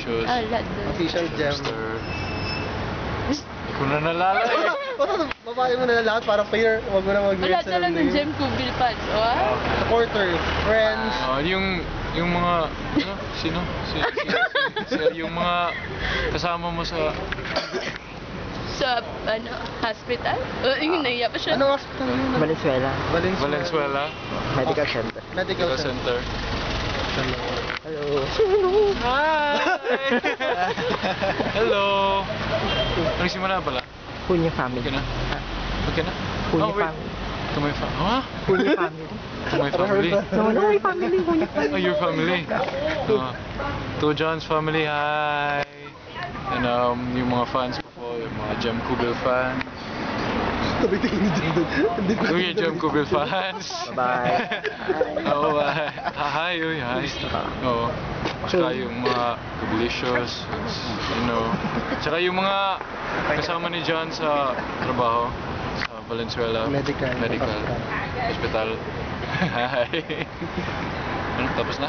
Delicious. Lahat doon. Official gem. Hindi ko na nalala eh. Babae mo na lahat para fair. Huwag mo na Wala mag-read sa talagang name. Gem Kubil fans. Wow. Supporter, friends. Yung mga, ano, sino? Yung mga kasama mo sa, Sa, hospital? Yung naiya pa siya. Ano hospital yun? Valenzuela. Valenzuela Medical Center. Medical Medical Center. Center. Hello. Hi! Hello! Nagsimula pala? Punya family. Okay na? Okay na? Punya Oh, wait. family. Kamay fa... Ha? Punya family. Kamay family? No, my family. Punya family. Oh, your family? To John's family, hi! And yung mga fans ko po, yung mga Gem Kubil fans. Tabi-tingin ni Jim doon. Yung Gem Kubil fans. Bye-bye. Oo, hi, hi. Oo. Tsaka yung mga Kubilicious, you know. Tsaka yung mga kasama ni John sa trabaho, sa Valenzuela Medical Hospital. Hi. Ano, tapos na?